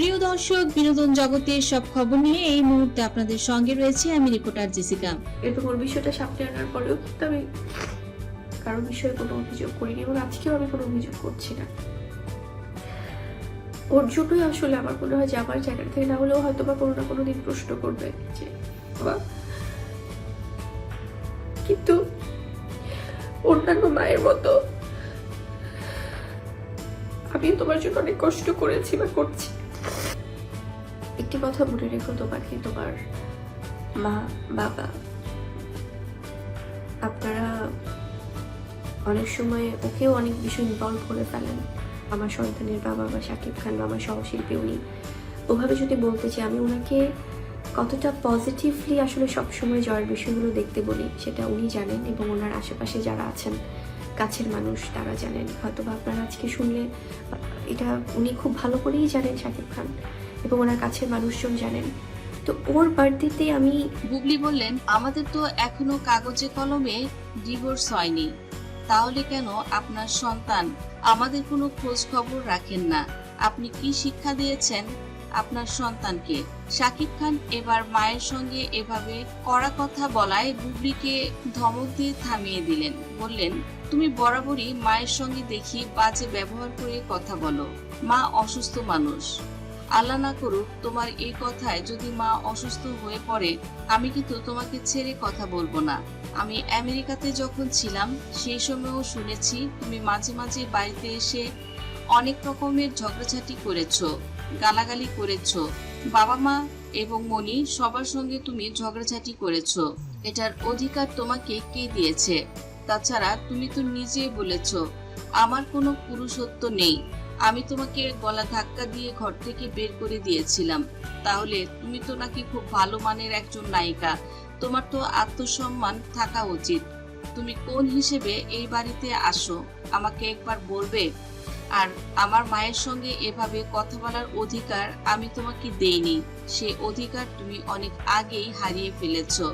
প্রিয় দর্শক, বিনোদন জগতের সব খবর নিয়ে এই মুহূর্তে আপনাদের সঙ্গে রয়েছে আমি রিপোর্টার জেসিকা। এবং ওর বিষয়টা সামনে আনার পরেও কিন্তু আমি কারোর বিষয়ে কোনো অভিযোগ করিনি এবং আজকেও আমি কোনো অভিযোগ করছি না। ওর জন্যই আসলে আমার মনে হয় যে আমার জায়গা থেকে না হলেও হয়তো বা কোনো না কোনো দিন প্রশ্ন করবে যে বাবা, কিন্তু অন্যান্য মায়ের মতো আমি তোমার জন্য অনেক কষ্ট করেছি বা করছি। একটি কথা মনে রেখো, তোমাকে তোমার মা বাবা আপনারা অনেক সময় ওকেও অনেক বিষয় ইনভলভ করে ফেলেন। আমার সন্তানের বাবা বা শাকিব খান বা আমার সহশিল্পী, উনি ওভাবে যদি বলতে চাই, আমি ওনাকে কতটা পজিটিভলি আসলে সবসময় জয়ের বিষয়গুলো দেখতে বলি সেটা উনি জানেন এবং ওনার আশেপাশে যারা আছেন কাছের মানুষ তারা জানেন। হয়তো বা আপনারা আজকে শুনলে এটা উনি খুব ভালো করেই জানেন, শাকিব খান, এবং ওনার কাছের মানুষজন জানেন। তো ওর বার্থডেতে আমি বুবলি বললেন, আমাদের তো এখনো কাগজে কলমে ডিভোর্স হয়নি, তাহলে কেন আপনার সন্তান আমাদের কোনো খোঁজ খবর রাখেন না? আপনি কি শিক্ষা দিয়েছেন আপনার সন্তানকে? শাকিব খান এবার মায়ের সঙ্গে এভাবে কড়া কথা বলায় বুবলিকে ধমক দিয়ে থামিয়ে দিলেন। বললেন, তুমি বরাবরই মায়ের সঙ্গে দেখি বাজে ব্যবহার করে কথা বলো। মা অসুস্থ মানুষ, আল্লাহ না করুক তোমার এই কথায় যদি মা অসুস্থ হয়ে পড়ে, আমি কিন্তু তোমাকে ছেড়ে কথা বলবো না। আমি আমেরিকাতে যখন ছিলাম সেই সময়ও শুনেছি তুমি মাঝে মাঝে বাড়িতে এসে অনেক রকমের ঝগড়াঝাটি করেছো, গালাগালি করেছো। বাবা মা এবং মনি সবার সঙ্গে তুমি ঝগড়াঝাটি করেছো। এটার অধিকার তোমাকে কে দিয়েছে? তাছাড়া তুমি তো নিজেই বলেছো আমার কোনো পুরুষত্ব নেই। আমি তোমাকে গলা ধাক্কা দিয়ে ঘর থেকে বের করে দিয়েছিলাম। তাহলে তুমি তো নাকি খুব ভালো মানের একজন নায়িকা, তোমার তো আত্মসম্মান থাকা উচিত। তুমি কোন হিসেবে এই বাড়িতে আসো আমাকে একবার বলবে? আর আমার মায়ের সঙ্গে এভাবে কথা বলার অধিকার আমি তোমাকে দেইনি, সে অধিকার তুমি অনেক আগেই হারিয়ে ফেলেছো।